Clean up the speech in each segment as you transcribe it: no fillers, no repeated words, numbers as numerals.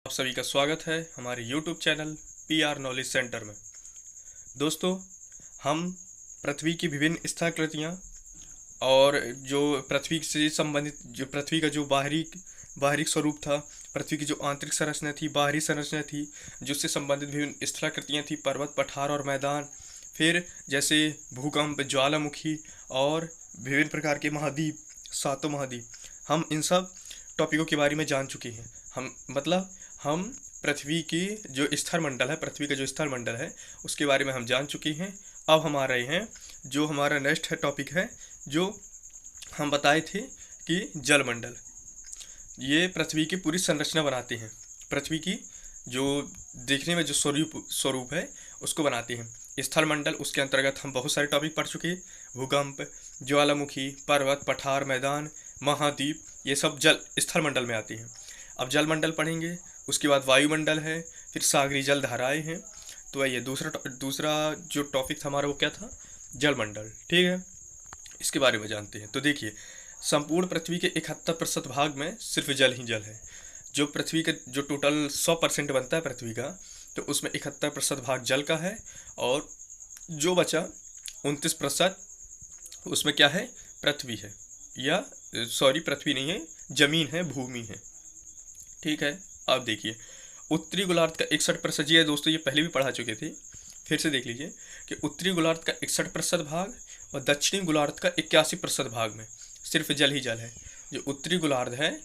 आप सभी का स्वागत है हमारे YouTube channel PR knowledge centre में। दोस्तों, हम पृथ्वी की विभिन्न स्थलाकृतियाँ और जो पृथ्वी से संबंधित जो पृथ्वी का जो बाहरी स्वरूप था, पृथ्वी की जो आंतरिक संरचना थी, बाहरी संरचना थी, जिससे संबंधित विभिन्न स्थलाकृतियाँ थी, पर्वत, पठार और मैदान, फिर जैसे भूकंप, ज्वालामुखी और विभिन्न प्रकार के महाद्वीप, सातों महाद्वीप, हम इन सब टॉपिकों के बारे में जान चुके हैं। हम पृथ्वी की जो स्थल मंडल है, पृथ्वी का जो स्थल मंडल है, उसके बारे में हम जान चुके हैं। अब हम आ रहे हैं जो हमारा नेक्स्ट है टॉपिक है, जो हम बताए थे कि जलमंडल। ये पृथ्वी की पूरी संरचना बनाते हैं, पृथ्वी की जो देखने में जो स्वरूप है उसको बनाते हैं। स्थल मंडल, उसके अंतर्गत हम बहुत सारे टॉपिक पढ़ चुके हैं। भूकंप, ज्वालामुखी, पर्वत, पठार, मैदान, महाद्वीप, ये सब जल स्थल मंडल में आते हैं। अब जलमंडल पढ़ेंगे, उसके बाद वायुमंडल है, फिर सागरी जल धाराएं हैं। तो ये दूसरा जो टॉपिक था हमारा वो क्या था? जलमंडल। ठीक है, इसके बारे में जानते हैं। तो देखिए, संपूर्ण पृथ्वी के 71% भाग में सिर्फ जल ही जल है। जो पृथ्वी का जो टोटल 100% बनता है पृथ्वी का, तो उसमें 71% भाग जल का है, और जो बचा 29% उसमें क्या है? पृथ्वी है, या सॉरी पृथ्वी नहीं है, जमीन है, भूमि है। ठीक है, अब देखिए, उत्तरी गोलार्ध का 61%, ये दोस्तों ये पहले भी पढ़ा चुके थे, फिर से देख लीजिए कि उत्तरी गोलार्ध का 61% भाग और दक्षिणी गोलार्ध का 81% भाग में सिर्फ जल ही जल है। जो उत्तरी गोलार्ध है,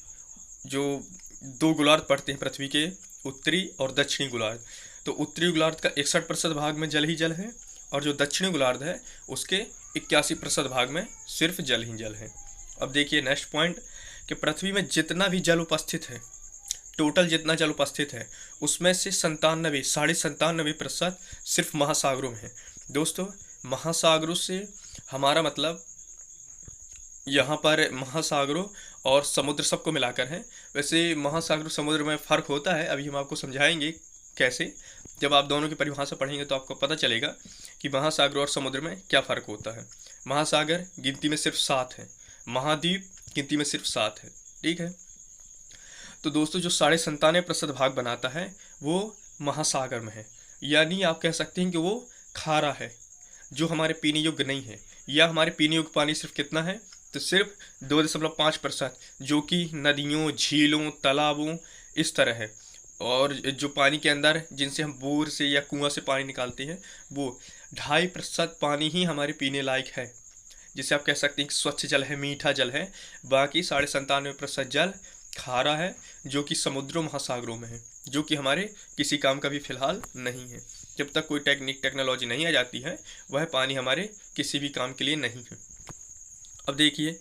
जो दो गोलार्ध पड़ते हैं पृथ्वी के, उत्तरी और दक्षिणी गोलार्ध, तो उत्तरी गोलार्ध का 61% भाग में जल ही जल है, और जो दक्षिणी गोलार्ध है उसके 81% भाग में सिर्फ जल ही जल है। अब देखिए नेक्स्ट पॉइंट, कि पृथ्वी में जितना भी जल उपस्थित है, टोटल जितना जल उपस्थित है, उसमें से 97.97% सिर्फ महासागरों में है। दोस्तों, महासागरों से हमारा मतलब यहाँ पर महासागरों और समुद्र सबको मिलाकर है। वैसे महासागर समुद्र में फ़र्क होता है, अभी हम आपको समझाएंगे कैसे। जब आप दोनों की परिभाषा पढ़ेंगे तो आपको पता चलेगा कि महासागर और समुद्र में क्या फ़र्क होता है। महासागर गिनती में सिर्फ 7 है, महाद्वीप गिनती में सिर्फ 7 है। ठीक है, तो दोस्तों जो 97.5% भाग बनाता है वो महासागर में है, यानी आप कह सकते हैं कि वो खारा है, जो हमारे पीने योग्य नहीं है। या हमारे पीने योग्य पानी सिर्फ कितना है? तो सिर्फ 2.5%, जो कि नदियों, झीलों, तालाबों इस तरह है। और जो पानी के अंदर जिनसे हम बोर से या कुआं से पानी निकालते हैं, वो 2.5% पानी ही हमारे पीने लायक है, जिसे आप कह सकते हैं कि स्वच्छ जल है, मीठा जल है। बाकी 97.5% जल खारा है, जो कि समुद्रों, महासागरों में है, जो कि हमारे किसी काम का भी फिलहाल नहीं है। जब तक कोई टेक्नोलॉजी नहीं आ जाती है, वह पानी हमारे किसी भी काम के लिए नहीं है। अब देखिए,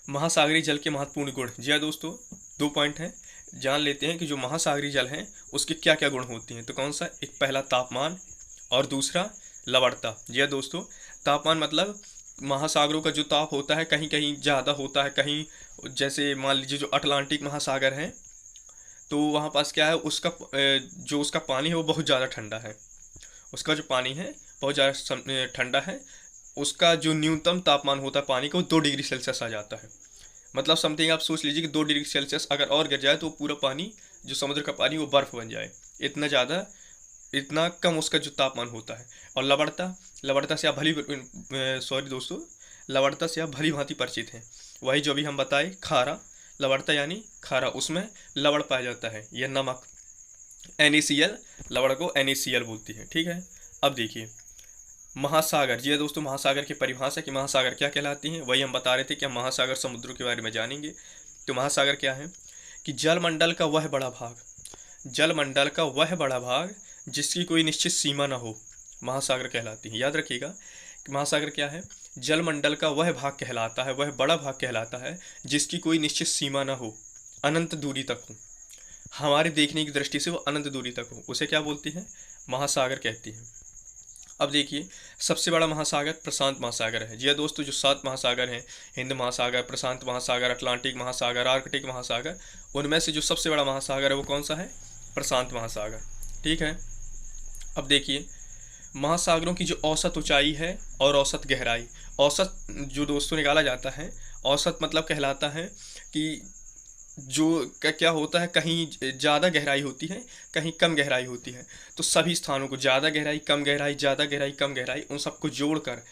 महासागरीय जल के महत्वपूर्ण गुण। जी हाँ दोस्तों, 2 पॉइंट हैं, जान लेते हैं कि जो महासागरीय जल हैं उसके क्या क्या गुण होते हैं। तो कौन सा? एक पहला तापमान, और दूसरा लवणता। जी हाँ दोस्तों, तापमान मतलब महासागरों का जो ताप होता है, कहीं कहीं ज़्यादा होता है, कहीं जैसे मान लीजिए जो अटलांटिक महासागर है, तो वहाँ पास क्या है, उसका पानी है वो बहुत ज़्यादा ठंडा है। उसका जो पानी है बहुत ज़्यादा ठंडा है। उसका जो न्यूनतम तापमान होता है पानी का, वो 2 डिग्री सेल्सियस आ जाता है। मतलब समथिंग आप सोच लीजिए कि 2 डिग्री सेल्सियस अगर और गिर जाए तो पूरा पानी, जो समुद्र का पानी, वो बर्फ़ बन जाए। इतना कम उसका जो तापमान होता है। और लवणता से आप लवणता से आप भली भांति परिचित हैं। वही जो भी हम बताए, खारा, लवणता यानी खारा, उसमें लवण पाया जाता है, यह नमक, NaCl, लवण को NaCl बोलती है। ठीक है, अब देखिए महासागर। जी दोस्तों, महासागर की परिभाषा कि महासागर क्या कहलाती हैं, वही हम बता रहे थे कि हम महासागर समुद्रों के बारे में जानेंगे। तो महासागर क्या है? कि जलमंडल का वह बड़ा भाग जिसकी कोई निश्चित सीमा ना हो, महासागर कहलाती है। याद रखिएगा कि महासागर क्या है? जलमंडल का वह भाग कहलाता है, वह बड़ा भाग कहलाता है जिसकी कोई निश्चित सीमा ना हो, अनंत दूरी तक हो, हमारे देखने की दृष्टि से वो अनंत दूरी तक हो, उसे क्या बोलती हैं? महासागर कहती हैं। अब देखिए, सबसे बड़ा महासागर प्रशांत महासागर है। जी हाँ दोस्तों, जो 7 महासागर हैं, हिंद महासागर, प्रशांत महासागर, अटलांटिक महासागर, आर्कटिक महासागर, उनमें से जो सबसे बड़ा महासागर है वो कौन सा है? प्रशांत महासागर। ठीक है, अब देखिए, महासागरों की जो औसत ऊंचाई है और औसत गहराई, औसत जो दोस्तों निकाला जाता है, औसत मतलब कहलाता है कि जो क्या होता है, कहीं ज़्यादा गहराई होती है, कहीं कम गहराई होती है। तो सभी स्थानों को ज़्यादा गहराई, कम गहराई, ज़्यादा गहराई, कम गहराई, उन सबको जोड़कर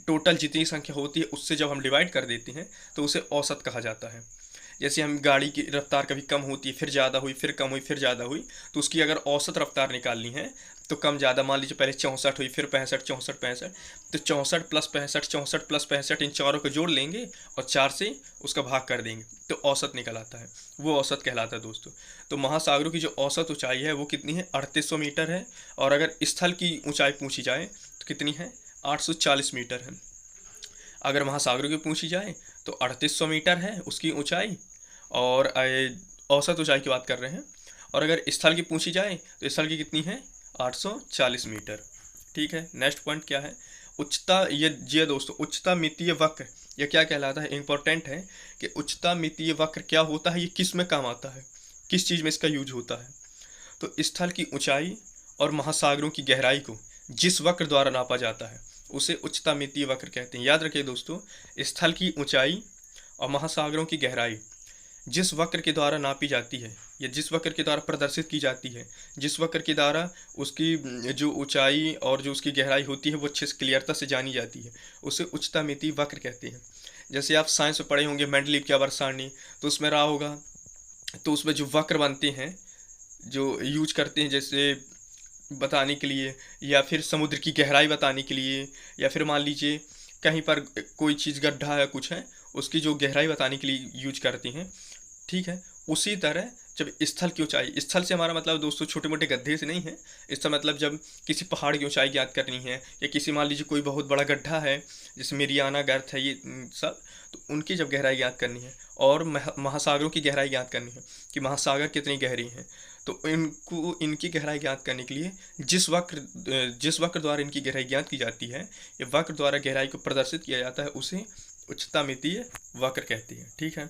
टोटल जितनी संख्या होती है उससे जब हम डिवाइड कर देते हैं तो उसे औसत कहा जाता है। जैसे हम गाड़ी की रफ्तार कभी कम होती है, फिर ज़्यादा हुई, फिर कम हुई, फिर ज़्यादा हुई, तो उसकी अगर औसत रफ्तार निकालनी है तो कम ज़्यादा, मान लीजिए पहले 64 हुई, फिर 65, 64, 65, तो 64 प्लस 65, 64 प्लस 65, इन चारों को जोड़ लेंगे और 4 से उसका भाग कर देंगे तो औसत निकल आता है। वो औसत कहलाता है दोस्तों। तो महासागरों की जो औसत ऊंचाई है वो कितनी है? 3800 मीटर है। और अगर स्थल की ऊंचाई पूछी जाए तो कितनी है? 840 मीटर है। अगर महासागरों की पूछी जाए तो 3800 मीटर है उसकी ऊंचाई, और औसत ऊंचाई की बात कर रहे हैं। और अगर स्थल की पूछी जाए तो स्थल की कितनी है? 840 मीटर। ठीक है, नेक्स्ट पॉइंट क्या है? उच्चता, ये दोस्तों उच्चता मितीय वक्र ये क्या कहलाता है? इंपॉर्टेंट है कि उच्चता मितीय वक्र क्या होता है, ये किस में काम आता है, किस चीज़ में इसका यूज होता है। तो स्थल की ऊंचाई और महासागरों की गहराई को जिस वक्र द्वारा नापा जाता है उसे उच्चता मितीय वक्र कहते हैं। याद रखिए दोस्तों, स्थल की ऊंचाई और महासागरों की गहराई जिस वक्र के द्वारा नापी जाती है या जिस वक्र के द्वारा प्रदर्शित की जाती है, जिस वक्र के द्वारा उसकी जो ऊंचाई और जो उसकी गहराई होती है वो अच्छे से क्लियरता से जानी जाती है, उसे उच्चता मितीय वक्र कहते हैं। जैसे आप साइंस में पढ़े होंगे मेंडलीव की आवर्त सारणी, तो उसमें रहा होगा, तो उसमें जो वक्र बनते हैं जो यूज करते हैं, जैसे बताने के लिए या फिर समुद्र की गहराई बताने के लिए, या फिर मान लीजिए कहीं पर कोई चीज़ गड्ढा है कुछ है, उसकी जो गहराई बताने के लिए यूज करते हैं। ठीक है, उसी तरह जब स्थल की ऊंचाई, स्थल से हमारा मतलब दोस्तों छोटे मोटे गड्ढे से नहीं है, इसका मतलब जब किसी पहाड़ की ऊंचाई ज्ञात करनी है या किसी मान लीजिए कोई बहुत बड़ा गड्ढा है जैसे मेरियाना गर्त है ये सब, तो उनकी जब गहराई ज्ञात करनी है और महासागरों की गहराई ज्ञात करनी है कि महासागर कितनी गहरी हैं, तो इनको इनकी गहराई ज्ञात करने के लिए जिस वक्र द्वारा इनकी गहराई ज्ञात की जाती है या वक्र द्वारा गहराई को प्रदर्शित किया जाता है उसे उच्चता मितीय वक्र कहते हैं। ठीक है,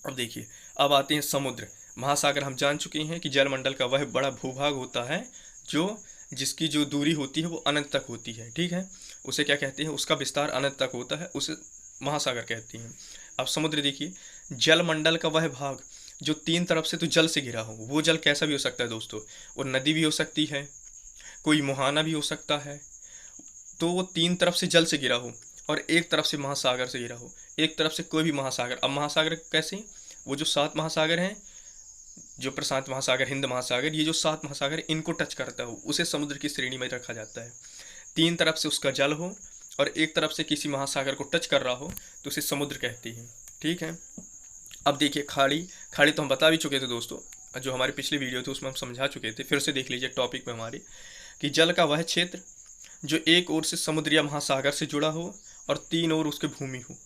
अब देखिए, अब आते हैं समुद्र। महासागर हम जान चुके हैं कि जलमंडल का वह बड़ा भूभाग होता है जो जिसकी जो दूरी होती है वो अनंत तक होती है। ठीक है, उसे क्या कहते हैं? उसका विस्तार अनंत तक होता है, उसे महासागर कहते हैं। अब समुद्र देखिए, जलमंडल का वह भाग जो तीन तरफ से तो जल से घिरा हो, वो जल कैसा भी हो सकता है दोस्तों, वो नदी भी हो सकती है, कोई मुहाना भी हो सकता है, तो वो तीन तरफ से जल से घिरा हो और एक तरफ से महासागर से घिरा हो, एक तरफ से कोई भी महासागर। अब महासागर कैसे? वो जो 7 महासागर हैं, जो प्रशांत महासागर, हिंद महासागर, ये जो 7 महासागर इनको टच करता हो उसे समुद्र की श्रेणी में रखा जाता है। तीन तरफ से उसका जल हो और एक तरफ से किसी महासागर को टच कर रहा हो तो उसे समुद्र कहते हैं। ठीक है, अब देखिए खाड़ी। खाड़ी तो हम बता भी चुके थे दोस्तों, जो हमारी पिछली वीडियो थी उसमें हम समझा चुके थे, फिर से देख लीजिए टॉपिक में हमारे, कि जल का वह क्षेत्र जो एक ओर से समुद्र या महासागर से जुड़ा हो और तीन ओर उसके भूमि हो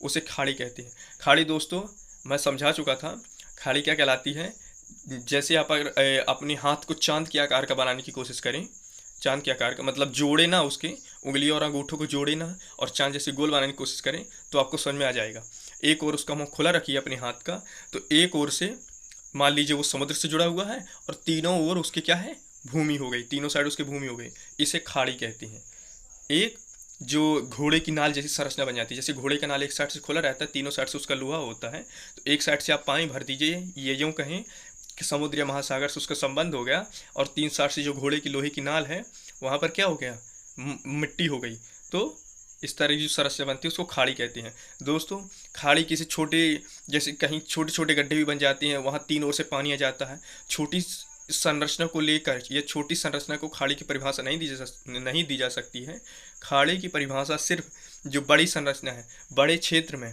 उसे खाड़ी कहते हैं। खाड़ी दोस्तों मैं समझा चुका था, खाड़ी क्या कहलाती है? जैसे आप अगर अपने हाथ को चांद के आकार का बनाने की कोशिश करें, चांद के आकार का मतलब जोड़े ना, उसके उंगली और अंगूठों को जोड़े ना और चांद जैसे गोल बनाने की कोशिश करें तो आपको समझ में आ जाएगा। एक ओर उसका मुंह खुला रखिए अपने हाथ का, तो एक ओर से मान लीजिए वो समुद्र से जुड़ा हुआ है और तीनों ओर उसके क्या है? भूमि हो गई, तीनों साइड उसके भूमि हो गई, इसे खाड़ी कहते हैं। एक जो घोड़े की नाल जैसी संरचना बन जाती है, जैसे घोड़े का नाल एक साइड से खुला रहता है, तीनों साइड से उसका लोहा होता है, तो एक साइड से आप पानी भर दीजिए, ये यूँ कहें कि समुद्र या महासागर से उसका संबंध हो गया, और तीन साइड से जो घोड़े की लोहे की नाल है वहाँ पर क्या हो गया? मिट्टी हो गई। तो इस तरह की जो संरचना बनती है उसको खाड़ी कहते हैं। दोस्तों खाड़ी किसी छोटे, जैसे कहीं छोटे छोटे गड्ढे भी बन जाते हैं, वहाँ तीन ओर से पानी आ जाता है, छोटी संरचना को लेकर या छोटी संरचना को खाड़ी की परिभाषा नहीं दी जा सकती है। खाड़ी की परिभाषा सिर्फ जो बड़ी संरचना है, बड़े क्षेत्र में,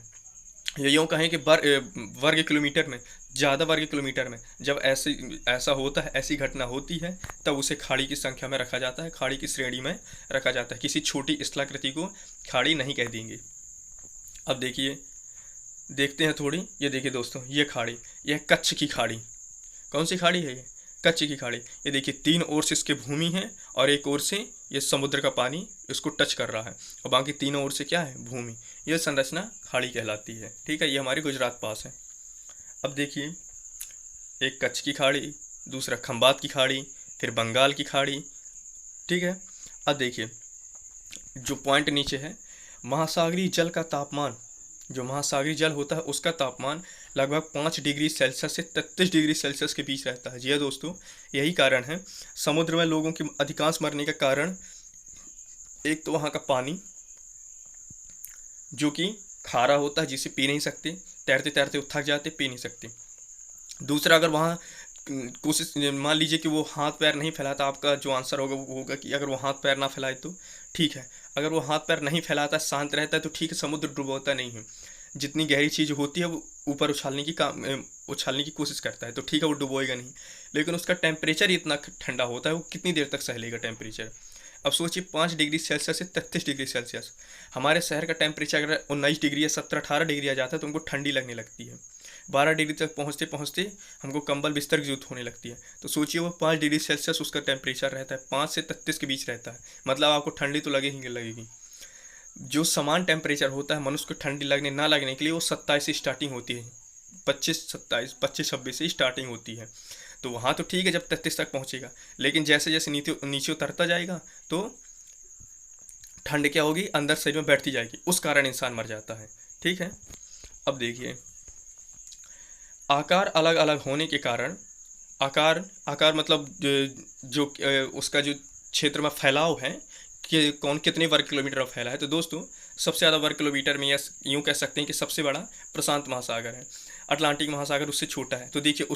या यूँ कहें कि वर्ग किलोमीटर में, ज़्यादा वर्ग किलोमीटर में जब ऐसा होता है, ऐसी घटना होती है, तब उसे खाड़ी की संख्या में रखा जाता है, खाड़ी की श्रेणी में रखा जाता है। किसी छोटी स्थलाकृति को खाड़ी नहीं कह देंगे। अब देखिए, देखते हैं थोड़ी, ये देखिए दोस्तों, ये खाड़ी, यह कच्छ की खाड़ी। कौन सी खाड़ी है ये? कच्छ की खाड़ी। ये देखिए तीन ओर से इसके भूमि है और एक ओर से ये समुद्र का पानी इसको टच कर रहा है और बाकी तीनों ओर से क्या है? भूमि। यह संरचना खाड़ी कहलाती है। ठीक है, ये हमारी गुजरात पास है। अब देखिए, एक कच्छ की खाड़ी, दूसरा खंबात की खाड़ी, फिर बंगाल की खाड़ी। ठीक है, अब देखिए जो पॉइंट नीचे है, महासागरीय जल का तापमान जो महासागरीय जल होता है उसका तापमान लगभग 5 डिग्री सेल्सियस से 33 डिग्री सेल्सियस के बीच रहता है। जी हाँ दोस्तों, यही कारण है समुद्र में लोगों के अधिकांश मरने का कारण। एक तो वहाँ का पानी जो कि खारा होता है, जिसे पी नहीं सकते, तैरते तैरते वो थक जाते, पी नहीं सकते। दूसरा, अगर वहाँ कोशिश, मान लीजिए कि वो हाथ पैर नहीं फैलाता, आपका जो आंसर होगा वो होगा कि अगर वो हाथ पैर ना फैलाए तो ठीक है। अगर वो हाथ पैर नहीं फैलाता, शांत रहता है तो ठीक है, समुद्र डुबोता नहीं है। जितनी गहरी चीज़ होती है वो ऊपर उछालने की कोशिश करता है तो ठीक है, वो डुबोएगा नहीं। लेकिन उसका टेम्परेचर ही इतना ठंडा होता है, वो कितनी देर तक सह लेगा टेम्परेचर। अब सोचिए 5 डिग्री सेल्सियस से 33 डिग्री सेल्सियस। हमारे शहर का टेम्परेचर अगर 19 डिग्री या 17-18 डिग्री आ जाता है तो हमको ठंडी लगने लगती है। 12 डिग्री तक पहुँचते पहुँचते हमको कंबल बिस्तर की जरूरत होने लगती है। तो सोचिए वो 5 डिग्री सेल्सियस उसका टेम्परेचर रहता है, 5 से 33 के बीच रहता है, मतलब आपको ठंडी तो लगेगी। जो समान टेम्परेचर होता है मनुष्य को ठंडी लगने ना लगने के लिए, वो 27 से स्टार्टिंग होती है, 25-26 से स्टार्टिंग होती है। तो वहाँ तो ठीक है जब 33 तक पहुँचेगा, लेकिन जैसे जैसे नीचे उतरता जाएगा तो ठंड क्या होगी, अंदर शरीर में बैठती जाएगी, उस कारण इंसान मर जाता है। ठीक है, अब देखिए, आकार अलग अलग होने के कारण, आकार मतलब जो उसका जो क्षेत्र में फैलाव है कि कौन कितने वर्ग किलोमीटर में फैला है। तो दोस्तों, सबसे ज़्यादा वर्ग किलोमीटर में, या यूँ कह सकते हैं कि सबसे बड़ा प्रशांत महासागर है। अटलांटिक महासागर उससे छोटा है। तो देखिए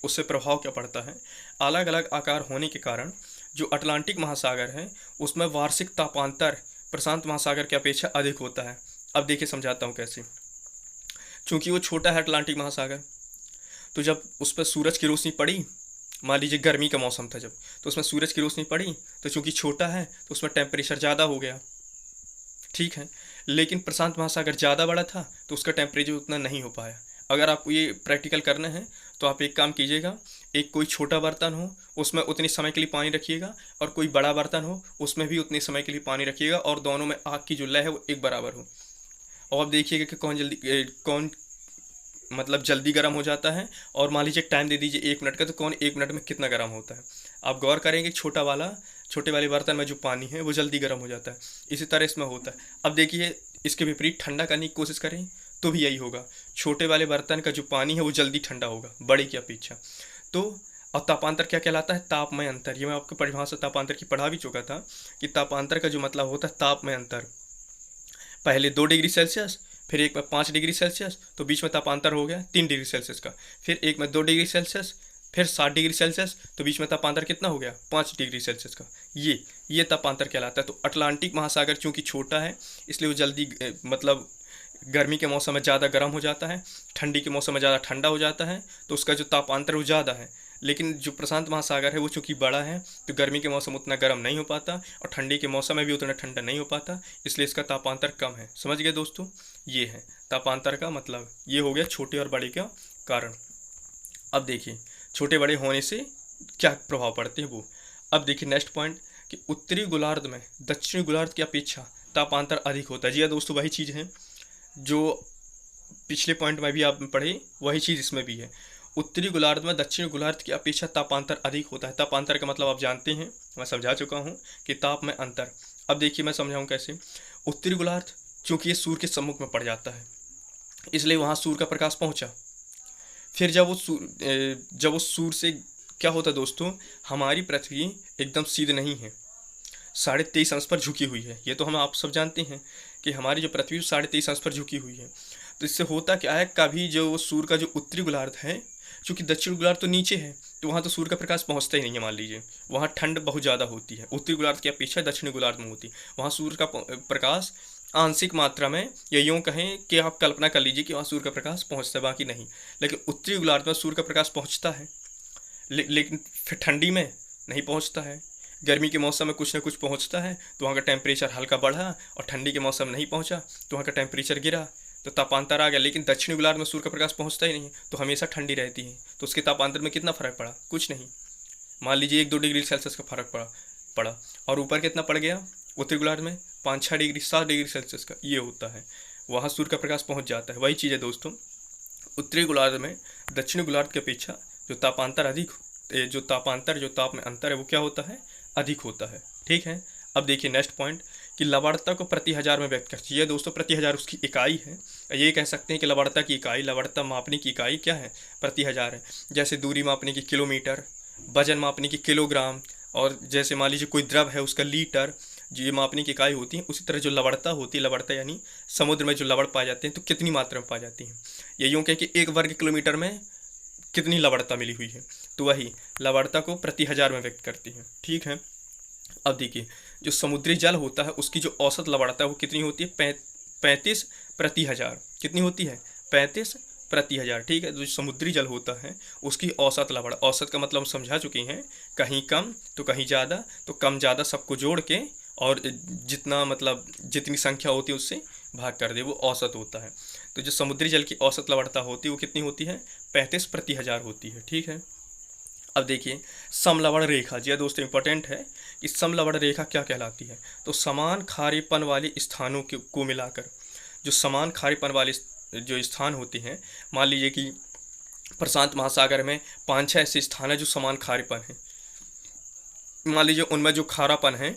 उससे प्रभाव क्या पड़ता है। अलग अलग आकार होने के कारण जो अटलांटिक महासागर है उसमें वार्षिक तापांतर प्रशांत महासागर की अपेक्षा अधिक होता है। अब देखिए समझाता हूँ कैसे। चूँकि वो छोटा है अटलांटिक महासागर, तो जब उस पर सूरज की रोशनी पड़ी, मान लीजिए गर्मी का मौसम था जब, तो उसमें सूरज की रोशनी पड़ी, तो चूंकि छोटा है तो उसमें टेम्परेचर ज़्यादा हो गया। ठीक है, लेकिन प्रशांत महासागर ज़्यादा बड़ा था तो उसका टेम्परेचर उतना नहीं हो पाया। अगर आपको ये प्रैक्टिकल करना है तो आप एक काम कीजिएगा, एक कोई छोटा बर्तन हो उसमें उतने समय के लिए पानी रखिएगा, और कोई बड़ा बर्तन हो उसमें भी उतने समय के लिए पानी रखिएगा, और दोनों में आग की जो लय है वो एक बराबर हो। और आप देखिएगा कि कौन मतलब जल्दी गर्म हो जाता है, और मान लीजिए टाइम दे दीजिए 1 मिनट का, तो कौन 1 मिनट में कितना गर्म होता है। आप गौर करेंगे छोटे वाले बर्तन में जो पानी है वो जल्दी गर्म हो जाता है। इसी तरह इसमें होता है। अब देखिए इसके विपरीत ठंडा करने की कोशिश करें तो भी यही होगा, छोटे वाले बर्तन का जो पानी है वो जल्दी ठंडा होगा बड़े की अपेक्षा। तो और तापांतर क्या कहलाता है, तापमय अंतर। ये मैं आपको परिभाषा तापांतर की पढ़ा भी चुका था कि तापांतर का जो मतलब होता है तापमय अंतर। पहले 2 डिग्री सेल्सियस, फिर एक में 5 डिग्री सेल्सियस, तो बीच में तापांतर हो गया 3 डिग्री सेल्सियस का। फिर एक में 2 डिग्री सेल्सियस, फिर 7 डिग्री सेल्सियस, तो बीच में तापांतर कितना हो गया, 5 डिग्री सेल्सियस का। ये तापांतर कहलाता है। तो अटलांटिक महासागर चूंकि छोटा है इसलिए वो जल्दी मतलब गर्मी के मौसम में ज़्यादा गर्म हो जाता है, ठंडी के मौसम में ज़्यादा ठंडा हो जाता है, तो उसका जो तापांतर वो ज़्यादा है। लेकिन जो प्रशांत महासागर है वो चूँकि बड़ा है तो गर्मी के मौसम उतना गर्म नहीं हो पाता, और ठंडी के मौसम में भी उतना ठंडा नहीं हो पाता, इसलिए इसका तापांतर कम है। समझ गए दोस्तों, ये है तापांतर का मतलब। ये हो गया छोटे और बड़े का कारण। अब देखिए छोटे बड़े होने से क्या प्रभाव पड़ते हैं वो। अब देखिए नेक्स्ट पॉइंट कि उत्तरी गोलार्ध में दक्षिणी गोलार्ध की अपेक्षा तापांतर अधिक होता है। जी हाँ दोस्तों, वही चीज़ है जो पिछले पॉइंट में भी आप पढ़े, वही चीज़ इसमें भी है। उत्तरी गोलार्ध में दक्षिणी गोलार्ध की अपेक्षा तापांतर अधिक होता है। तापांतर का मतलब आप जानते हैं, मैं समझा चुका हूँ कि ताप में अंतर। अब देखिए मैं समझाऊँ कैसे। उत्तरी गोलार्ध चूँकि ये सूर्य के सम्मुख में पड़ जाता है, इसलिए वहाँ सूर्य का प्रकाश पहुँचा। फिर जब वो सूर्य से क्या होता है दोस्तों, हमारी पृथ्वी एकदम सीधी नहीं है, 23.5 अंश पर झुकी हुई है। ये तो हम आप सब जानते हैं कि हमारी जो पृथ्वी 23.5 अंश पर झुकी हुई है। तो इससे होता क्या है, कभी जो सूर्य का जो उत्तरी गोलार्ध है, चूँकि दक्षिण गोलार्ध तो नीचे है, तो वहाँ तो सूर्य का प्रकाश पहुँचता ही नहीं है। मान लीजिए वहाँ ठंड बहुत ज़्यादा होती है, उत्तरी गोलार्ध की अपेक्षा दक्षिणी गोलार्ध में होती है। वहाँ सूर्य का प्रकाश आंशिक मात्रा में, या यूँ कहें कि आप कल्पना कर लीजिए कि वहाँ सूर्य का प्रकाश पहुँचता है, बाकी नहीं। लेकिन उत्तरी गोलार्ध में सूर्य का प्रकाश पहुँचता है, लेकिन फिर ठंडी में नहीं पहुँचता है। गर्मी के मौसम में कुछ ना कुछ पहुँचता है तो वहाँ का टेम्परेचर हल्का बढ़ा, और ठंडी के मौसम नहीं पहुँचा तो वहाँ का टेम्परेचर गिरा, तो तापांतर आ गया। लेकिन दक्षिणी गोलार्ध में सूर्य का प्रकाश पहुँचता ही नहीं है, तो हमेशा ठंडी रहती है। तो उसके तापांतर में कितना फ़र्क पड़ा, कुछ नहीं। मान लीजिए 1-2 डिग्री सेल्सियस का फ़र्क पड़ा। और ऊपर कितना पड़ गया उत्तरी गोलार्ध में, 5-6 डिग्री 7 डिग्री सेल्सियस का। ये होता है, वहाँ सूर्य का प्रकाश पहुँच जाता है। वही चीज़ है दोस्तों, उत्तरी गोलार्ध में दक्षिणी गोलार्ध की अपेक्षा जो ताप में अंतर है वो क्या होता है, अधिक होता है। ठीक है, अब देखिए नेक्स्ट पॉइंट कि लवणता को प्रति हज़ार में व्यक्त करती है दोस्तों। प्रति हज़ार उसकी इकाई है। ये कह सकते हैं कि लवणता की इकाई, लवणता मापने की इकाई क्या है, प्रति हज़ार है। जैसे दूरी मापने की किलोमीटर, वजन मापने की किलोग्राम, और जैसे मान लीजिए कोई द्रव है उसका लीटर, जो ये मापने की इकाई होती है। उसी तरह जो लवणता होती है, लवणता यानी समुद्र में जो लवण पाए जाते हैं तो कितनी मात्रा में पाए जाती हैं। ये यूँ कहें कि 1 वर्ग किलोमीटर में कितनी लवणता मिली हुई है, तो वही लवणता को प्रति हज़ार में व्यक्त करती है। ठीक है। अब देखिए, जो समुद्री जल होता है उसकी जो औसत लवणता है वो कितनी होती है, 35 प्रति हज़ार। कितनी होती है, 35 प्रति हज़ार। ठीक है। जो समुद्री जल होता है उसकी औसत लवण, औसत का मतलब हम समझा चुके हैं, कहीं कम तो कहीं ज़्यादा, तो कम ज़्यादा सबको जोड़ के और जितना मतलब जितनी संख्या होती है उससे भाग कर दे, वो औसत होता है। तो जो समुद्री जल की औसत लवणता होती है वो कितनी होती है, 35 प्रति हज़ार होती है। ठीक है। अब देखिए, समलवण रेखा, जी दोस्तों इंपॉर्टेंट है कि समलवण रेखा क्या कहलाती है। तो समान खारेपन वाले स्थानों को मिलाकर, जो समान खारेपन वाले जो स्थान होते हैं, मान लीजिए कि प्रशांत महासागर में 5-6 ऐसे स्थान है जो समान खारेपन है। मान लीजिए उनमें जो खारापन है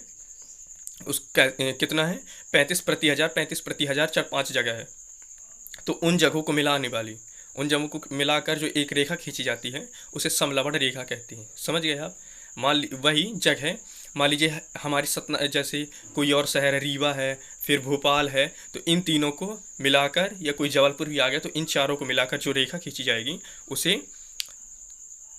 उसका कितना है, 35 प्रति हज़ार, 35 प्रति हज़ार 4-5 जगह है। तो उन जगहों को मिलाने वाली, उन जगहों को मिलाकर जो एक रेखा खींची जाती है उसे समलवण रेखा कहते हैं। समझ गए आप। वही जगह मान लीजिए हमारी सतना, जैसे कोई और शहर है, रीवा है, फिर भोपाल है, तो इन तीनों को मिलाकर, या कोई जबलपुर भी आ गया, तो इन चारों को मिलाकर जो रेखा खींची जाएगी उसे,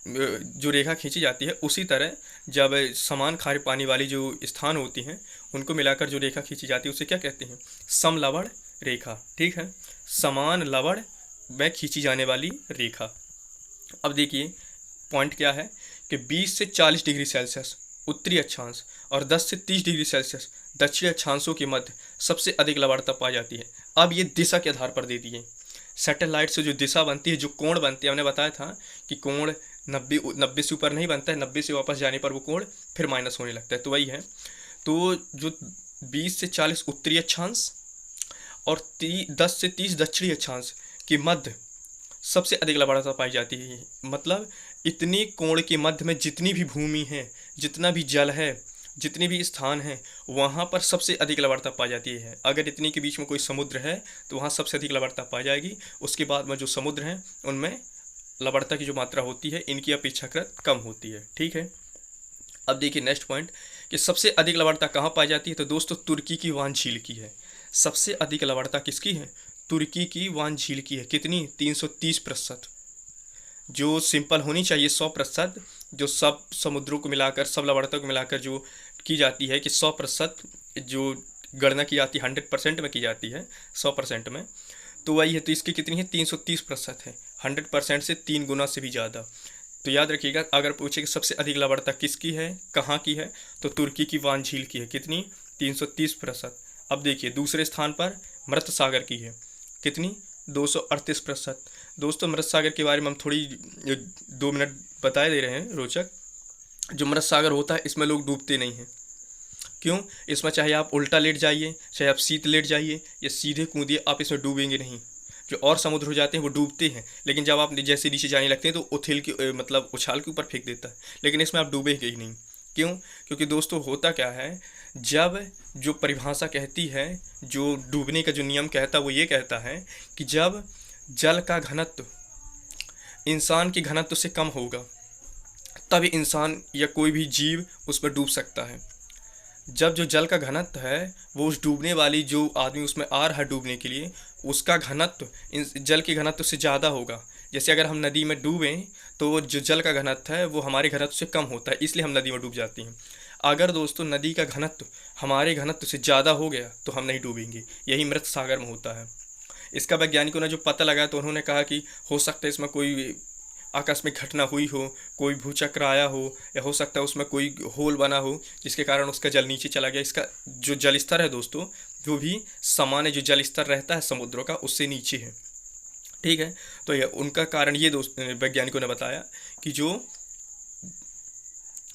जो रेखा खींची जाती है, उसी तरह जब समान खारे पानी वाली जो स्थान होती हैं उनको मिलाकर जो रेखा खींची जाती है उसे क्या कहते हैं, समलवण रेखा। ठीक है। समान लवण में खींची जाने वाली रेखा। अब देखिए पॉइंट क्या है कि 20 से 40 डिग्री सेल्सियस उत्तरी अक्षांश और 10 से 30 डिग्री सेल्सियस दक्षिणी अक्षांशों के मध्य सबसे अधिक लवणता पाई जाती है। अब ये दिशा के आधार पर दे दी है। सैटेलाइट से जो दिशा बनती है, जो कोण बनती है, हमने बताया था कि कोण 90 से ऊपर नहीं बनता है, 90 से वापस जाने पर वो कोण फिर माइनस होने लगता है, तो वही है। तो जो 20 से 40 उत्तरी अक्षांश और 10 से 30 दक्षिणी अक्षांश के मध्य सबसे अधिक लवणता पाई जाती है। मतलब इतने कोण के मध्य में जितनी भी भूमि है, जितना भी जल है, जितने भी स्थान हैं, वहाँ पर सबसे अधिक लवणता पाई जाती है। अगर इतने के बीच में कोई समुद्र है तो वहाँ सबसे अधिक लवणता पाई जाएगी। उसके बाद में जो समुद्र हैं उनमें लवणता की जो मात्रा होती है इनकी अपेक्षाकृत कम होती है। ठीक है। अब देखिए नेक्स्ट पॉइंट कि सबसे अधिक लवणता कहाँ पाई जाती है। तो दोस्तों तुर्की की वान झील की है। सबसे अधिक लवणता किसकी है, तुर्की की वान झील की है। कितनी, 330%। जो सिंपल होनी चाहिए 100%, जो सब समुद्रों को मिलाकर, सब लवणता को मिलाकर जो की जाती है कि 100% जो गणना की जाती है 100% में की जाती है, 100% में, तो वही है। तो इसकी कितनी है, 330% है। 100% से 3 गुना से भी ज़्यादा। तो याद रखिएगा, अगर पूछे कि सबसे अधिक लवणता किसकी है, कहाँ की है, तो तुर्की की वान झील की है। कितनी, 330%। अब देखिए दूसरे स्थान पर मृत सागर की है। कितनी, 238%। दोस्तों मृत सागर के बारे में हम थोड़ी 2 मिनट बता दे रहे हैं रोचक। जो मृत सागर होता है इसमें लोग डूबते नहीं हैं। क्यों, इसमें चाहे आप उल्टा लेट जाइए, चाहे आप सीध लेट जाइए या सीधे कूदिए, आप इसमें डूबेंगे नहीं। जो और समुद्र हो जाते हैं वो डूबते हैं, लेकिन जब आप जैसे नीचे जाने लगते हैं तो उछल के मतलब उछाल के ऊपर फेंक देता है, लेकिन इसमें आप डूबेंगे ही नहीं। क्यों, क्योंकि दोस्तों होता क्या है, जब जो परिभाषा कहती है, जो डूबने का जो नियम कहता है वो ये कहता है कि जब जल का घनत्व इंसान के घनत्व से कम होगा तभी इंसान या कोई भी जीव उसमें डूब सकता है। जब जो जल का घनत्व है वो उस डूबने वाली जो आदमी उसमें आ रहा है डूबने के लिए, उसका घनत्व जल के घनत्व से ज़्यादा होगा। जैसे अगर हम नदी में डूबें तो जो जल का घनत्व है वो हमारे घनत्व से कम होता है, इसलिए हम नदी में डूब जाते हैं। अगर दोस्तों नदी का घनत्व हमारे घनत्व से ज़्यादा हो गया तो हम नहीं डूबेंगे। यही मृत सागर में होता है। इसका वैज्ञानिकों ने जो पता लगाया तो उन्होंने कहा कि हो सकता है इसमें कोई आकस्मिक घटना हुई हो, कोई भूचक्र आया हो, या हो सकता है उसमें कोई होल बना हो जिसके कारण उसका जल नीचे चला गया। इसका जो जल स्तर है दोस्तों वो भी सामान्य जो जल स्तर रहता है समुद्रों का उससे नीचे है। ठीक है। तो ये उनका कारण ये दोस्त वैज्ञानिकों ने बताया कि जो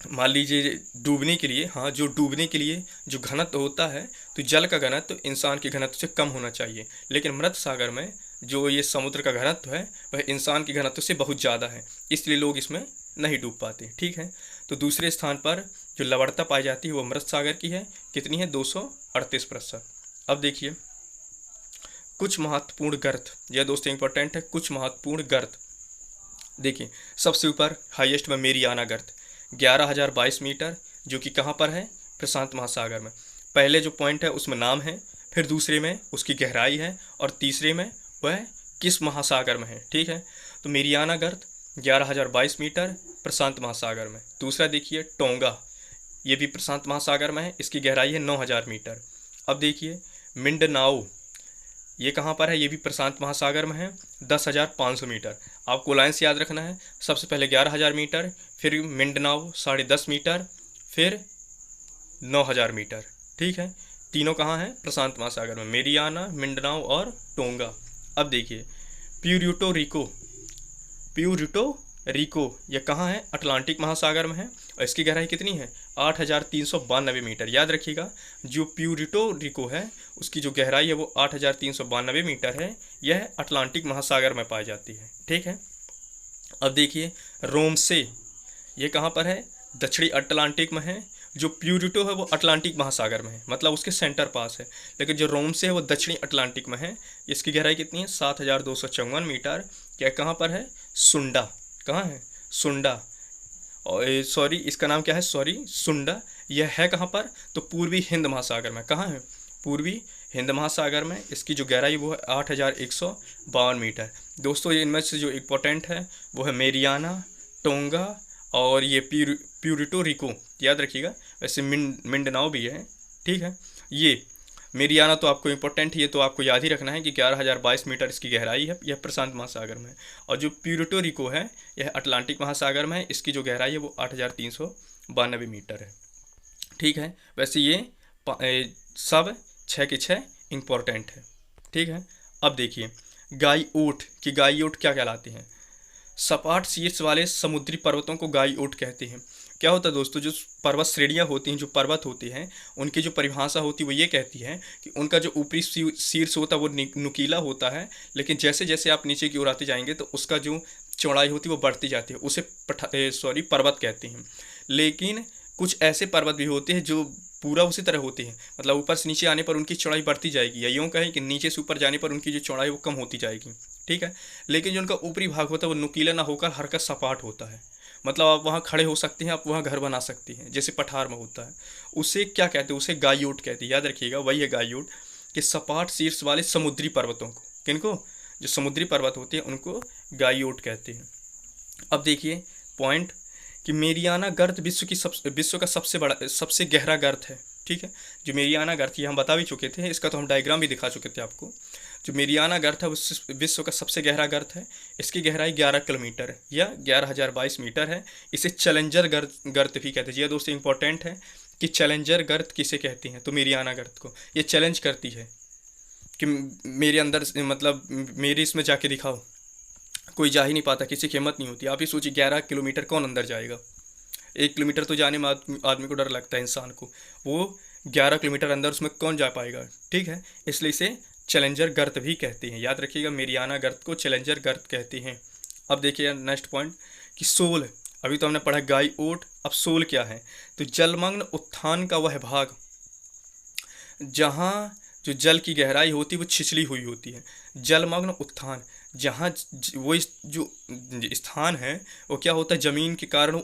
मान लीजिए डूबने के लिए, हाँ, जो डूबने के लिए जो घनत्व होता है तो जल का घनत्व इंसान के घनत्व से कम होना चाहिए, लेकिन मृत सागर में जो ये समुद्र का घनत्व है वह इंसान के घनत्व से बहुत ज़्यादा है, इसलिए लोग इसमें नहीं डूब पाते। ठीक है। तो दूसरे स्थान पर जो लवणता पाई जाती है वो मृत सागर की है, कितनी है 238%। अब देखिए कुछ महत्वपूर्ण गर्त, यह दोस्तों इंपॉर्टेंट है, कुछ महत्वपूर्ण गर्त। देखिए सबसे ऊपर हाईएस्ट में मेरियाना गर्त 11,022 मीटर, जो कि कहाँ पर है, प्रशांत महासागर में। पहले जो पॉइंट है उसमें नाम है, फिर दूसरे में उसकी गहराई है, और तीसरे में वह किस महासागर में है। ठीक है, तो मेरियाना गर्त 11,022 मीटर प्रशांत महासागर में। दूसरा देखिए टोंगा, ये भी प्रशांत महासागर में है, इसकी गहराई है 9,000 मीटर। अब देखिए मिंडनाओ, ये कहाँ पर है, ये भी प्रशांत महासागर में है, 10,500 मीटर। आपको लाइन्स याद रखना है, सबसे पहले 11,000 मीटर, फिर मिंडनाओ 10.5 मीटर, फिर 9,000 मीटर। ठीक है, तीनों कहाँ हैं, प्रशांत महासागर में, मेरियाना, मिंडनाओ और टोंगा। अब देखिए प्यूर्टो रिको, प्यूर्टो रिको यह कहाँ है, अटलांटिक महासागर में है, और इसकी गहराई कितनी है 8,392 मीटर। याद रखिएगा जो प्यूर्टो रिको है उसकी जो गहराई है वो 8,392 मीटर है, यह अटलांटिक महासागर में पाई जाती है। ठीक है, अब देखिए रोमसे, ये कहाँ पर है, दक्षिणी अटलांटिक में है। जो प्यूर्टो है वो अटलांटिक महासागर में है, मतलब उसके सेंटर पास है, लेकिन जो रोमसे है वो दक्षिणी अटलांटिक में है। इसकी गहराई कितनी है 7,254 मीटर। क्या कहाँ पर है, सुंडा, कहाँ है, सुंडा, और सॉरी इसका नाम क्या है, सॉरी सुंडा, यह है कहाँ पर, तो पूर्वी हिंद महासागर में। कहाँ है, पूर्वी हिंद महासागर में। इसकी जो गहराई वो है 8,152 मीटर। दोस्तों ये इनमें से जो इम्पोर्टेंट है वो है मेरियाना, टोंगा और ये प्यूर्टो रिको, याद रखिएगा। वैसे मिंडनाओ भी है। ठीक है, ये मेरियाना तो आपको इम्पोर्टेंट है, ये तो आपको याद ही रखना है कि 11,022 मीटर इसकी गहराई है, यह प्रशांत महासागर में है। और जो प्यूर्टो रिको है यह अटलांटिक महासागर में है, इसकी जो गहराई है वो 8,392 मीटर है। ठीक है, वैसे ये सब 6 के 6 इम्पोर्टेंट है। ठीक है, अब देखिए गाइओट कि गाइओट क्या कहलाते हैं। सपाट शीर्ष वाले समुद्री पर्वतों को गाइओट कहते हैं। क्या होता है दोस्तों, जो पर्वत श्रेणियाँ होती हैं, जो पर्वत होते हैं, उनकी जो परिभाषा होती है वो ये कहती है कि उनका जो ऊपरी शीर्ष होता है वो नुकीला होता है, लेकिन जैसे जैसे आप नीचे की ओर आते जाएंगे तो उसका जो चौड़ाई होती है वो बढ़ती जाती है, उसे पर्वत कहते हैं। लेकिन कुछ ऐसे पर्वत भी होते हैं जो पूरा उसी तरह होते हैं, मतलब ऊपर से नीचे आने पर उनकी चौड़ाई बढ़ती जाएगी, या यूँ कहें कि नीचे से ऊपर जाने पर उनकी जो चौड़ाई वो कम होती जाएगी। ठीक है, लेकिन जो उनका ऊपरी भाग होता है वो नुकीला ना होकर हल्का सपाट होता है, मतलब आप वहाँ खड़े हो सकते हैं, आप वहाँ घर बना सकते हैं, जैसे पठार में होता है। उसे क्या कहते हैं, उसे गाइओट कहते हैं। याद रखिएगा वही है गाइओट, कि सपाट शीर्ष वाले समुद्री पर्वतों को, किनको, जो समुद्री पर्वत होते हैं उनको गाइओट कहते हैं। अब देखिए पॉइंट कि मेरियाना गर्त विश्व का सबसे गहरा गर्त है। ठीक है, जो मेरियाना गर्त ये हम बता भी चुके थे, इसका तो हम डायग्राम भी दिखा चुके थे आपको। जो मेरियाना गर्त है वो विश्व का सबसे गहरा गर्त है। इसकी गहराई 11 किलोमीटर या 11,022 मीटर है। इसे चैलेंजर गर्त भी कहते हैं। ये दोस्तों इंपॉर्टेंट है कि चैलेंजर गर्त किसे कहते हैं, तो मेरियाना गर्त को। ये चैलेंज करती है कि मेरे अंदर, मतलब मेरे इसमें जाके दिखाओ, कोई जा ही नहीं पाता, किसी की हिम्मत नहीं होती। आप ही सोचिए 11 किलोमीटर कौन अंदर जाएगा, 1 किलोमीटर तो जाने में आदमी को डर लगता है इंसान को, वो 11 किलोमीटर अंदर उसमें कौन जा पाएगा। ठीक है, इसलिए इसे चैलेंजर गर्त भी कहते हैं। याद रखिएगा मेरियाना गर्त को चैलेंजर गर्त कहते हैं। अब देखिए नेक्स्ट पॉइंट कि सोल, अभी तो हमने पढ़ा गाइओट, अब सोल क्या है, तो जलमग्न उत्थान का वह भाग जहाँ जो जल की गहराई होती है वो छिछली हुई होती है। जलमग्न उत्थान, जहाँ वो जो स्थान है वो क्या होता है, जमीन के कारण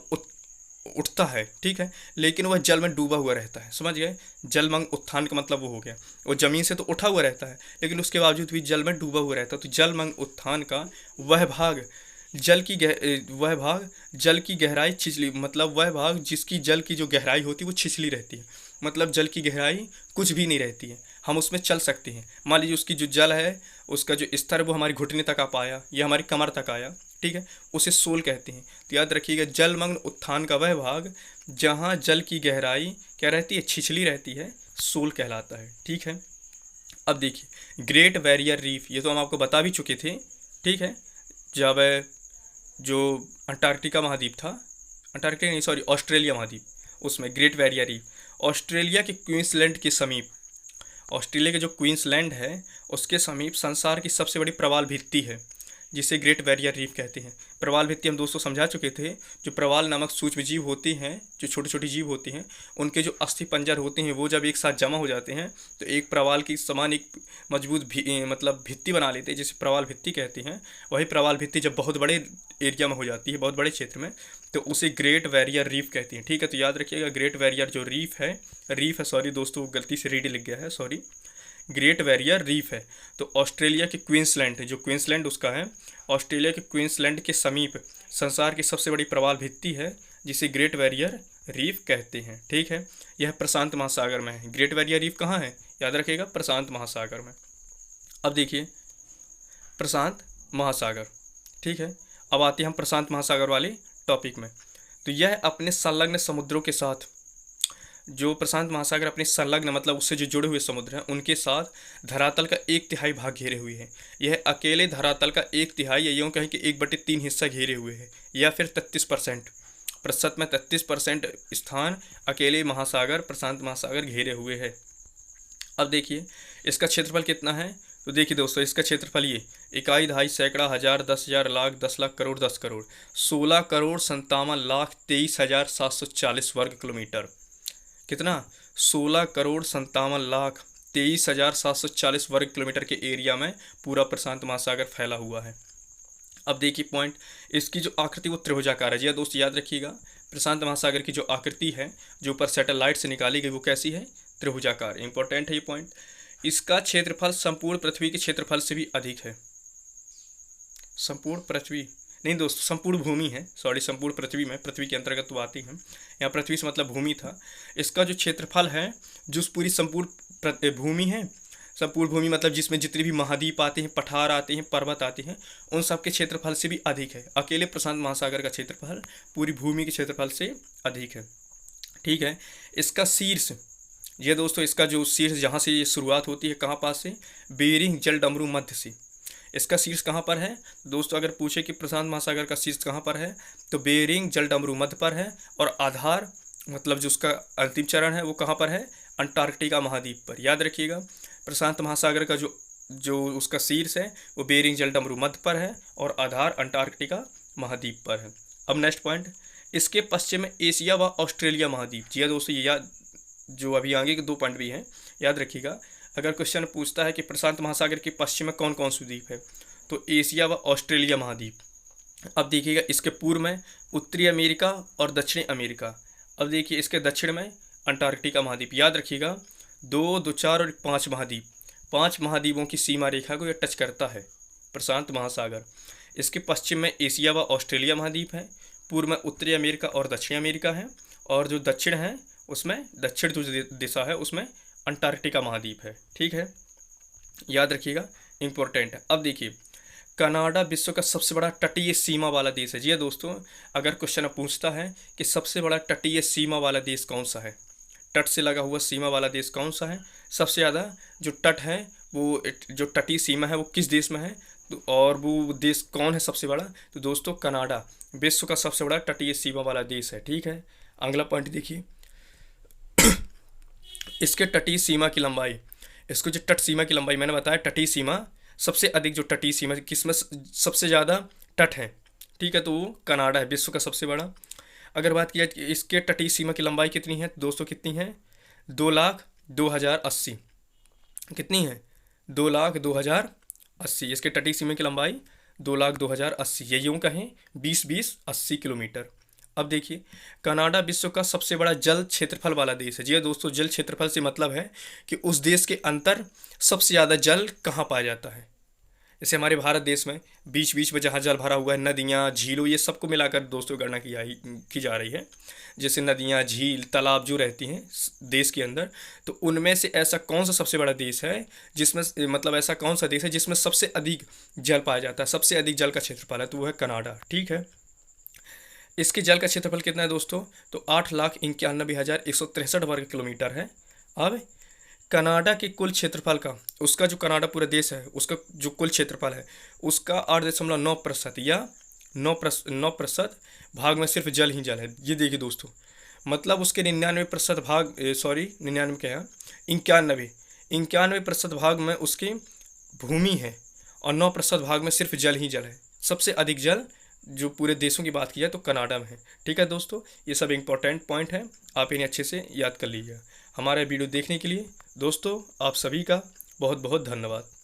उठता है। ठीक है, लेकिन वह जल में डूबा हुआ रहता है, समझ गए। जलमग्न उत्थान का मतलब वो हो गया, वो जमीन से तो उठा हुआ रहता है लेकिन उसके बावजूद भी जल में डूबा हुआ रहता है। तो जलमग्न उत्थान का वह भाग जल की गहराई छिछली, मतलब वह भाग जिसकी जल की जो गहराई होती है वो छिछली रहती है, मतलब जल की गहराई कुछ भी नहीं रहती है, हम उसमें चल सकते हैं। मान लीजिए उसकी जो जल है उसका जो स्तर है वो हमारी घुटने तक आ पाया या हमारी कमर तक आया, ठीक है, उसे सोल कहते हैं। तो याद रखिएगा जलमग्न उत्थान का वह भाग जहाँ जल की गहराई क्या रहती है, छिछली रहती है, सोल कहलाता है। ठीक है, अब देखिए ग्रेट बैरियर रीफ, ये तो हम आपको बता भी चुके थे। ठीक है, जब जो अंटार्कटिका महाद्वीप था, अंटार्कटिका नहीं सॉरी ऑस्ट्रेलिया महाद्वीप, उसमें ग्रेट बैरियर रीफ ऑस्ट्रेलिया के क्वींसलैंड के समीप, ऑस्ट्रेलिया के जो क्वींसलैंड है उसके समीप संसार की सबसे बड़ी प्रवाल भित्ति है। जिसे ग्रेट बैरियर रीफ कहते हैं। प्रवाल भित्ति हम दोस्तों समझा चुके थे। जो प्रवाल नामक सूक्ष्म जीव होते हैं, जो छोटे छोटे जीव होते हैं, उनके जो अस्थि पंजर होते हैं वो जब एक साथ जमा हो जाते हैं तो एक प्रवाल की समान एक मजबूत मतलब भित्ति बना लेते हैं, जिसे प्रवाल भित्ति कहते हैं। वही प्रवाल भित्ति जब बहुत बड़े एरिया में हो जाती है, बहुत बड़े क्षेत्र में, तो उसे ग्रेट बैरियर रीफ कहते हैं। ठीक है, तो याद रखिएगा ग्रेट बैरियर जो रीफ है सॉरी दोस्तों, गलती से रीड लिख गया है, सॉरी, ग्रेट बैरियर रीफ है। तो ऑस्ट्रेलिया के क्वींसलैंड, जो क्वींसलैंड उसका है, ऑस्ट्रेलिया के क्वींसलैंड के समीप संसार की सबसे बड़ी प्रवाल भित्ति है, जिसे ग्रेट बैरियर रीफ कहते हैं। ठीक है, यह प्रशांत महासागर में है। ग्रेट बैरियर रीफ कहाँ है, याद रखिएगा, प्रशांत महासागर में। अब देखिए प्रशांत महासागर, ठीक है, अब आते हैं हम प्रशांत महासागर वाले टॉपिक में। तो यह अपने संलग्न समुद्रों के साथ, जो प्रशांत महासागर अपने संलग्न मतलब उससे जो जुड़े हुए समुद्र हैं उनके साथ धरातल का 1/3 भाग घेरे हुए हैं। यह अकेले धरातल का 1/3 या यूँ कहें कि 1/3 हिस्सा घेरे हुए है, या फिर 33% प्रतिशत में 33% स्थान अकेले महासागर प्रशांत महासागर घेरे हुए है। अब देखिए इसका क्षेत्रफल कितना है, तो देखिए दोस्तों इसका क्षेत्रफल ये इकाई, दहाई, सैकड़ा, हजार, 10,000, लाख, 10 लाख, करोड़, 10 करोड़, 16,57,23,740 वर्ग किलोमीटर। कितना, 16,57,23,740 वर्ग किलोमीटर के एरिया में पूरा प्रशांत महासागर फैला हुआ है। अब देखिए पॉइंट, इसकी जो आकृति वो त्रिभुजाकार है। जी हाँ दोस्त, याद रखिएगा प्रशांत महासागर की जो आकृति है जो ऊपर सैटेलाइट से निकाली गई वो कैसी है, त्रिभुजाकार। इंपॉर्टेंट है ये पॉइंट। इसका क्षेत्रफल संपूर्ण पृथ्वी के क्षेत्रफल से भी अधिक है। संपूर्ण पृथ्वी नहीं दोस्तों, संपूर्ण भूमि है, सॉरी, संपूर्ण पृथ्वी में, पृथ्वी के अंतर्गत तो आती है, यहाँ पृथ्वी से मतलब भूमि था। इसका जो क्षेत्रफल है, जो पूरी संपूर्ण भूमि है, संपूर्ण भूमि मतलब जिसमें जितने भी महाद्वीप आते हैं, पठार आते हैं, पर्वत आते हैं, उन सब के क्षेत्रफल से भी अधिक है। अकेले प्रशांत महासागर का क्षेत्रफल पूरी भूमि के क्षेत्रफल से अधिक है। ठीक है, इसका शीर्ष, ये दोस्तों इसका जो शीर्ष जहाँ से ये शुरुआत होती है, कहाँ पास से, बेरिंग जलडमरू मध्य से। इसका शीर्ष कहाँ पर है दोस्तों, अगर पूछे कि प्रशांत महासागर का शीर्ष कहाँ पर है, तो बेरिंग जलडमरू मध्य पर है, और आधार मतलब जो उसका अंतिम चरण है वो कहाँ पर है, अंटार्कटिका महाद्वीप पर। याद रखिएगा प्रशांत महासागर का जो उसका शीर्ष है वो बेरिंग जलडमरू मध्य पर है, और आधार अंटार्कटिका महाद्वीप पर है। अब नेक्स्ट पॉइंट, इसके पश्चिम में एशिया व ऑस्ट्रेलिया महाद्वीप। जी हाँ दोस्तों, ये याद, जो अभी आगे के 2 पॉइंट भी हैं, याद रखिएगा। अगर क्वेश्चन पूछता है कि प्रशांत महासागर के पश्चिम में कौन कौन से द्वीप है, तो एशिया व ऑस्ट्रेलिया महाद्वीप। अब देखिएगा इसके पूर्व में उत्तरी अमेरिका और दक्षिणी अमेरिका। अब देखिए इसके दक्षिण में अंटार्कटिका महाद्वीप। याद रखिएगा 2, 2, 4 और 5 महाद्वीप, 5 महाद्वीपों की सीमा रेखा को यह टच करता है प्रशांत महासागर। इसके पश्चिम में एशिया व ऑस्ट्रेलिया महाद्वीप है, पूर्व में उत्तरी अमेरिका और दक्षिणी अमेरिका है, और जो दक्षिण है उसमें, दक्षिण जो दिशा है उसमें अंटार्कटिका महाद्वीप है। ठीक है, याद रखिएगा, इंपॉर्टेंट है। अब देखिए कनाडा विश्व का सबसे बड़ा तटीय सीमा वाला देश है। जी हाँ दोस्तों, अगर क्वेश्चन पूछता है कि सबसे बड़ा तटीय सीमा वाला देश कौन सा है, तट से लगा हुआ सीमा वाला देश कौन सा है, सबसे ज़्यादा जो तट है वो, जो तटीय सीमा है वो किस देश में है, तो और वो देश कौन है सबसे बड़ा, तो दोस्तों कनाडा विश्व का सबसे बड़ा तटीय सीमा वाला देश है। ठीक है, अगला पॉइंट देखिए, इसके तटीय सीमा की लंबाई, इसको जो तट सीमा की लंबाई मैंने बताया, तटीय सीमा सबसे अधिक, जो तटीय सीमा किसमें सबसे ज़्यादा तट है, ठीक है, तो वो कनाडा है, विश्व का सबसे बड़ा। अगर बात की जाए कि इसके तटीय सीमा की लंबाई कितनी है दोस्तों, कितनी है, 2,02,080। कितनी है, 2,02,080। इसके तटीय सीमा की लंबाई 2,02,080, ये यूँ कहें 20-20-80 किलोमीटर। अब देखिए कनाडा विश्व का सबसे बड़ा जल क्षेत्रफल वाला देश है। जी दोस्तों, जल क्षेत्रफल से मतलब है कि उस देश के अंदर सबसे ज़्यादा जल कहाँ पाया जाता है। जैसे हमारे भारत देश में बीच बीच में जहाँ जल भरा हुआ है, नदियाँ, झीलों, ये सबको मिलाकर दोस्तों गणना की जा रही है। जैसे नदियाँ, झील, तालाब जो रहती हैं देश के अंदर, तो उनमें से ऐसा कौन सा सबसे बड़ा देश है जिसमें, मतलब ऐसा कौन सा देश है जिसमें सबसे अधिक जल पाया जाता है, सबसे अधिक जल का क्षेत्रफल है, तो वो है कनाडा। ठीक है, इसके जल का क्षेत्रफल कितना है दोस्तों, तो 8,91,163 वर्ग किलोमीटर है। अब कनाडा के कुल क्षेत्रफल का, उसका जो कनाडा पूरा देश है उसका जो कुल क्षेत्रफल है उसका 8.9% या 9% भाग में सिर्फ जल ही जल है। ये देखिए दोस्तों, मतलब उसके 99% भाग, सॉरी 99 क्या है, 91% भाग में उसकी भूमि है, और 9% भाग में सिर्फ जल ही जल है। सबसे अधिक जल जो पूरे देशों की बात की जाए तो कनाडा में है। ठीक है दोस्तों, ये सब इंपॉर्टेंट पॉइंट है, आप इन्हें अच्छे से याद कर लीजिए। हमारा वीडियो देखने के लिए दोस्तों आप सभी का बहुत बहुत धन्यवाद।